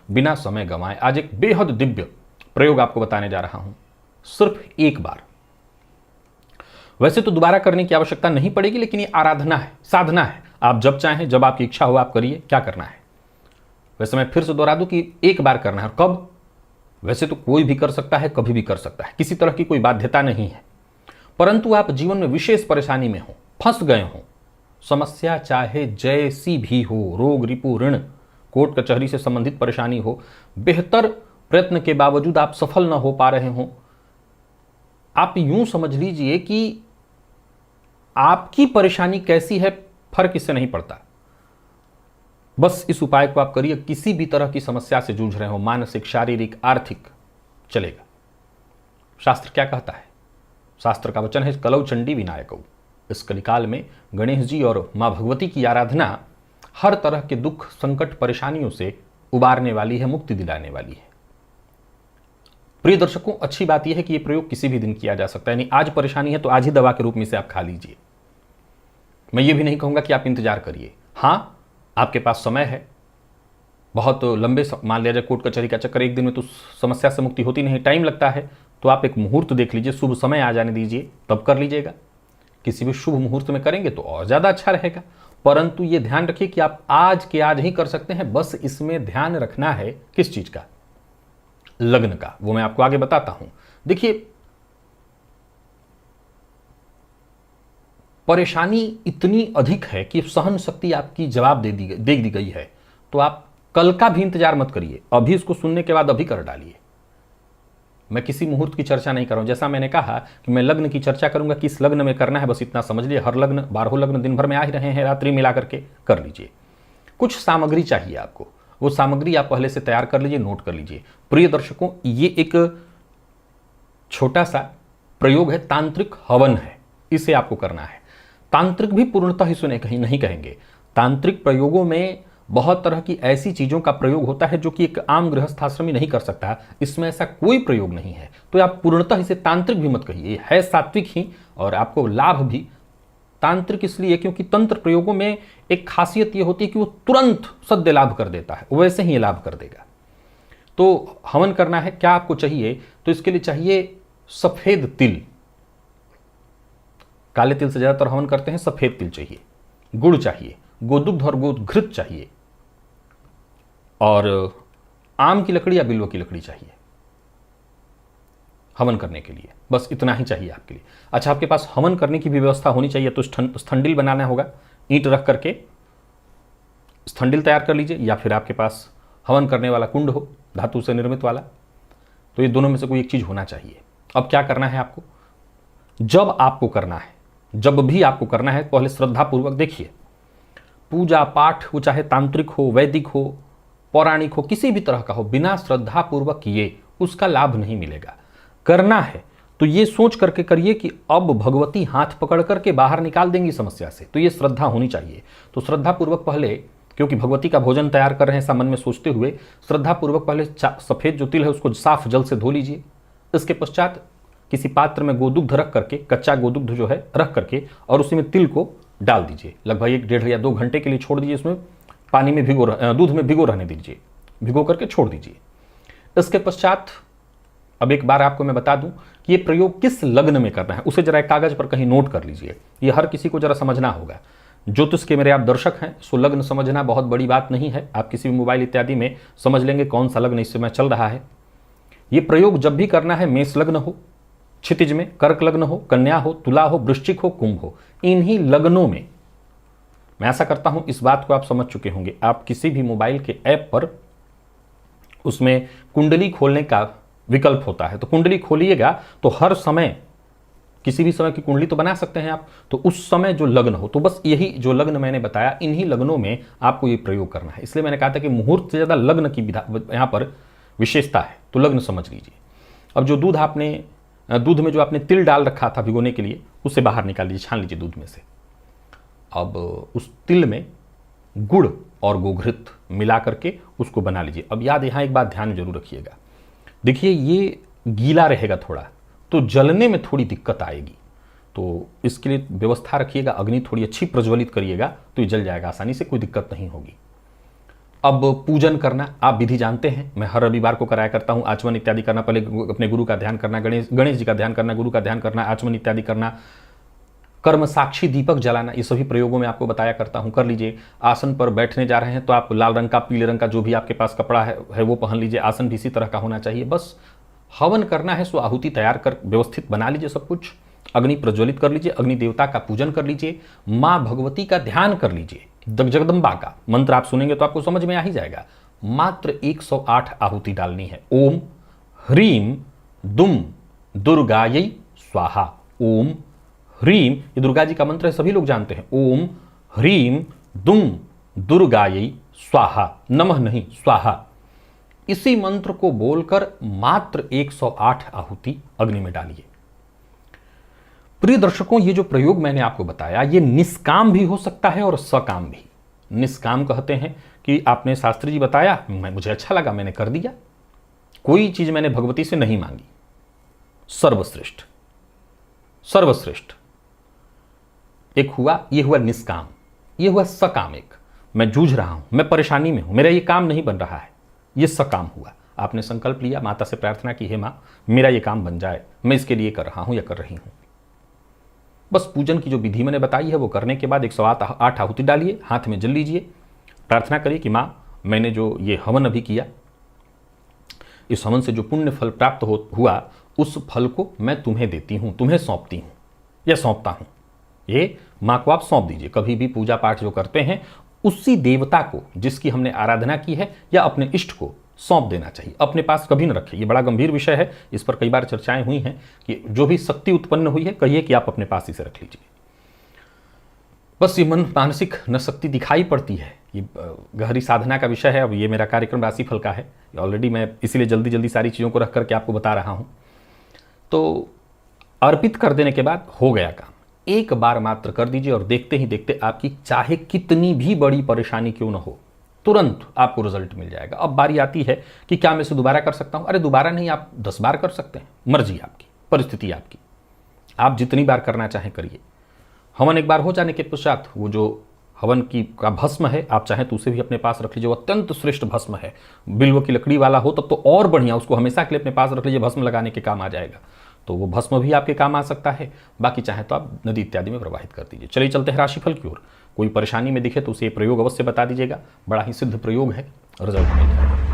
बिना समय गंवाए आज एक बेहद दिव्य प्रयोग आपको बताने जा रहा हूं, सिर्फ एक बार। वैसे तो दोबारा करने की आवश्यकता नहीं पड़ेगी, लेकिन ये आराधना है, साधना है। आप जब चाहें, जब आपकी इच्छा हो आप करिए। क्या करना है, वैसे मैं फिर से दोहरा दूं कि एक बार करना है। कब? वैसे तो कोई भी कर सकता है, कभी भी कर सकता है, किसी तरह की कोई बाध्यता नहीं है। परंतु आप जीवन में विशेष परेशानी में हो, फंस गए हो, समस्या चाहे जैसी भी हो, रोग रिपु ऋण कोर्ट कचहरी से संबंधित परेशानी हो, बेहतर प्रयत्न के बावजूद आप सफल न हो पा रहे हो, आप यूं समझ लीजिए कि आपकी परेशानी कैसी है फर्क इससे नहीं पड़ता। बस इस उपाय को आप करिए। किसी भी तरह की समस्या से जूझ रहे हो, मानसिक, शारीरिक, आर्थिक, चलेगा। शास्त्र क्या कहता है? शास्त्र का वचन है, कलौ चंडी विनायकौ। इस कलिकाल में गणेश जी और मां भगवती की आराधना हर तरह के दुख, संकट, परेशानियों से उबारने वाली है, मुक्ति दिलाने वाली है। प्रिय दर्शकों, अच्छी बात यह है कि यह प्रयोग किसी भी दिन किया जा सकता है। यानी आज परेशानी है तो आज ही दवा के रूप में इसे आप खा लीजिए। मैं ये भी नहीं कहूंगा कि आप इंतजार करिए। हां, आपके पास समय है, बहुत लंबे, मान लिया जाए कोर्ट कचहरी का चक्कर एक दिन में तो समस्या से मुक्ति होती नहीं, टाइम लगता है, तो आप एक मुहूर्त देख लीजिए, शुभ समय आ जाने दीजिए, तब कर लीजिएगा। किसी भी शुभ मुहूर्त में करेंगे तो और ज्यादा अच्छा रहेगा। परंतु ये ध्यान रखिए कि आप आज के आज ही कर सकते हैं। बस इसमें ध्यान रखना है किस चीज का? लग्न का। वो मैं आपको आगे बताता हूं। देखिए, परेशानी इतनी अधिक है कि सहन शक्ति आपकी जवाब दे दी गई है, तो आप कल का भी इंतजार मत करिए, अभी इसको सुनने के बाद अभी कर डालिए। मैं किसी मुहूर्त की चर्चा नहीं कर रहा हूं। जैसा मैंने कहा कि मैं लग्न की चर्चा करूंगा, किस लग्न में करना है, बस इतना समझ लीजिए। हर लग्न, 12 लग्न दिन भर में आ ही रहे हैं, रात्रि मिला करके कर लीजिए। कुछ सामग्री चाहिए आपको, वो सामग्री आप पहले से तैयार कर लीजिए, नोट कर लीजिए। प्रिय दर्शकों, ये एक छोटा सा प्रयोग है, तांत्रिक हवन है, इसे आपको करना है। तांत्रिक भी पूर्णतः इसे नहीं कहेंगे। तांत्रिक प्रयोगों में बहुत तरह की ऐसी चीजों का प्रयोग होता है जो कि एक आम गृहस्थाश्रमी नहीं कर सकता। इसमें ऐसा कोई प्रयोग नहीं है, तो आप पूर्णतः इसे तांत्रिक भी मत कहिए, है सात्विक ही, और आपको लाभ भी तांत्रिक इसलिए क्योंकि तंत्र प्रयोगों में एक खासियत यह होती है कि वो तुरंत सद्य लाभ कर देता है, वैसे ही लाभ कर देगा। तो हवन करना है, क्या आपको चाहिए? तो इसके लिए चाहिए सफेद तिल। काले तिल से ज्यादातर हवन करते हैं, सफेद तिल चाहिए, गुड़ चाहिए, गोदुग्ध और गोघृत चाहिए, और आम की लकड़ी या बिल्व की लकड़ी चाहिए हवन करने के लिए। बस इतना ही चाहिए आपके लिए। अच्छा, आपके पास हवन करने की भी व्यवस्था होनी चाहिए, तो स्थंडिल बनाना होगा, ईंट रख करके स्थंडिल तैयार कर लीजिए, या फिर आपके पास हवन करने वाला कुंड हो धातु से निर्मित वाला, तो ये दोनों में से कोई एक चीज होना चाहिए। अब क्या करना है आपको? जब आपको करना है, जब भी आपको करना है, पहले श्रद्धापूर्वक देखिए। पूजा पाठ वो चाहे तांत्रिक हो, वैदिक हो, पौराणिक हो, किसी भी तरह का हो, बिना श्रद्धापूर्वक किए उसका लाभ नहीं मिलेगा। करना है तो ये सोच करके करिए कि अब भगवती हाथ पकड़ करके बाहर निकाल देंगी समस्या से, तो ये श्रद्धा होनी चाहिए। तो श्रद्धापूर्वक पहले, क्योंकि भगवती का भोजन तैयार कर रहे हैं ऐसा मन में सोचते हुए, श्रद्धापूर्वक पहले सफेद जो तिल है उसको साफ जल से धो लीजिए। इसके पश्चात किसी पात्र में गोदुग्ध रख करके, कच्चा गोदुग्ध जो है रख करके, और उसी में तिल को डाल दीजिए। लगभग 1, 1.5 या 2 घंटे के लिए छोड़ दीजिए। उसमें पानी में दूध में भिगो रहने दीजिए, भिगो करके छोड़ दीजिए। इसके पश्चात अब एक बार आपको मैं बता दूं कि ये प्रयोग किस लग्न में करना है, उसे जरा एक कागज पर कहीं नोट कर लीजिए। ये हर किसी को जरा समझना होगा। ज्योतिष के मेरे आप दर्शक हैं, सो लग्न समझना बहुत बड़ी बात नहीं है। आप किसी भी मोबाइल इत्यादि में समझ लेंगे कौन सा लग्न इस समय चल रहा है। ये प्रयोग जब भी करना है, मेष लग्न हो, क्षितिज में कर्क लग्न हो, कन्या हो, तुला हो, वृश्चिक हो, कुंभ हो, इन्हीं लग्नों में, मैं आशा करता हूं इस बात को आप समझ चुके होंगे। आप किसी भी मोबाइल के ऐप पर उसमें कुंडली खोलने का विकल्प होता है, तो कुंडली खोलिएगा तो हर समय, किसी भी समय की कुंडली तो बना सकते हैं आप, तो उस समय जो लग्न हो, तो बस यही जो लग्न मैंने बताया, इन्हीं लग्नों में आपको ये प्रयोग करना है। इसलिए मैंने कहा था कि मुहूर्त से ज्यादा लग्न की यहां पर विशेषता है, तो लग्न समझ लीजिए। अब जो दूध में जो आपने तिल डाल रखा था भिगोने के लिए, उसे बाहर निकाल लीजिए, छान लीजिए दूध में से। अब उस तिल में गुड़ और गोघृत मिला करके उसको बना लीजिए। अब याद, यहां एक बात ध्यान जरूर रखिएगा, देखिए ये गीला रहेगा थोड़ा, तो जलने में थोड़ी दिक्कत आएगी, तो इसके लिए व्यवस्था रखिएगा, अग्नि थोड़ी अच्छी प्रज्वलित करिएगा, तो ये जल जाएगा आसानी से, कोई दिक्कत नहीं होगी। अब पूजन करना, आप विधि जानते हैं, मैं हर रविवार को कराया करता हूँ। आचमन इत्यादि करना, पहले अपने गुरु का ध्यान करना, गणेश जी का ध्यान करना, गुरु का ध्यान करना, आचमन इत्यादि करना, कर्म साक्षी दीपक जलाना, ये सभी प्रयोगों में आपको बताया करता हूँ, कर लीजिए। आसन पर बैठने जा रहे हैं तो आप लाल रंग का, पीले रंग का जो भी आपके पास कपड़ा है वो पहन लीजिए। आसन भी इसी तरह का होना चाहिए। बस हवन करना है, सो आहुति तैयार कर व्यवस्थित बना लीजिए सब कुछ। अग्नि प्रज्वलित कर लीजिए, अग्नि देवता का पूजन कर लीजिए, माँ भगवती का ध्यान कर लीजिए, जगदम्बा का मंत्र आप सुनेंगे तो आपको समझ में आ ही जाएगा। मात्र 108 आहुति डालनी है। ओम ह्रीम दुम दुर्गायै स्वाहा। ओम ह्रीम, ये दुर्गा जी का मंत्र है, सभी लोग जानते हैं। ओम ह्रीम दुम दुर्गायै स्वाहा, नमः नहीं स्वाहा। इसी मंत्र को बोलकर मात्र 108 आहुति अग्नि में डालिए। प्रिय दर्शकों, ये जो प्रयोग मैंने आपको बताया, ये निष्काम भी हो सकता है और सकाम भी। निष्काम कहते हैं कि आपने शास्त्री जी बताया, मुझे अच्छा लगा, मैंने कर दिया, कोई चीज मैंने भगवती से नहीं मांगी। सर्वश्रेष्ठ, सर्वश्रेष्ठ एक हुआ, ये हुआ निष्काम। ये हुआ सकाम, एक मैं जूझ रहा हूं, मैं परेशानी में हूं, मेरा ये काम नहीं बन रहा है, ये सकाम हुआ। आपने संकल्प लिया, माता से प्रार्थना की, हे माँ मेरा ये काम बन जाए, मैं इसके लिए कर रहा हूं या कर रही हूं। बस पूजन की जो विधि मैंने बताई है वो करने के बाद 108 आहुति डालिए, हाथ में जल लीजिए, प्रार्थना करिए कि माँ मैंने जो ये हवन अभी किया, इस हवन से जो पुण्य फल प्राप्त हुआ, उस फल को मैं तुम्हें देती हूं, तुम्हें सौंपती हूं या सौंपता हूं। ये माँ को आप सौंप दीजिए। कभी भी पूजा पाठ जो करते हैं उसी देवता को जिसकी हमने आराधना की है या अपने इष्ट को सौंप देना चाहिए, अपने पास कभी न रखें। ये बड़ा गंभीर विषय है, इस पर कई बार चर्चाएं हुई हैं कि जो भी शक्ति उत्पन्न हुई है, कहिए कि आप अपने पास इसे रख लीजिए। बस ये मन मानसिक न शक्ति दिखाई पड़ती है, ये गहरी साधना का विषय है। अब ये मेरा कार्यक्रम राशिफल का है, ऑलरेडी मैं इसीलिए जल्दी जल्दी सारी चीज़ों को रख करके आपको बता रहा हूँ। तो अर्पित कर देने के बाद हो गया काम, एक बार मात्र कर दीजिए और देखते ही देखते आपकी चाहे कितनी भी बड़ी परेशानी क्यों न हो, तुरंत आपको रिजल्ट मिल जाएगा। अब बारी आती है कि क्या मैं इसे दोबारा कर सकता हूं? अरे दोबारा नहीं, आप 10 बार कर सकते हैं, मर्जी आपकी, परिस्थिति आपकी, आप जितनी बार करना चाहें करिए। हवन एक बार हो जाने के पश्चात वो जो हवन की का भस्म है, आप चाहें तो उसे भी अपने पास रख लीजिए। वो अत्यंत श्रेष्ठ भस्म है, बिल्व की लकड़ी वाला हो तब तो और बढ़िया, उसको हमेशा के लिए अपने पास रख लीजिए, भस्म लगाने के काम आ जाएगा। तो वो भस्म भी आपके काम आ सकता है। बाकी चाहे तो आप नदी इत्यादि में प्रवाहित कर दीजिए। चलिए चलते हैं राशिफल की ओर। कोई परेशानी में दिखे तो उसे प्रयोग अवश्य बता दीजिएगा, बड़ा ही सिद्ध प्रयोग है, रिजल्ट मिल जाएगा।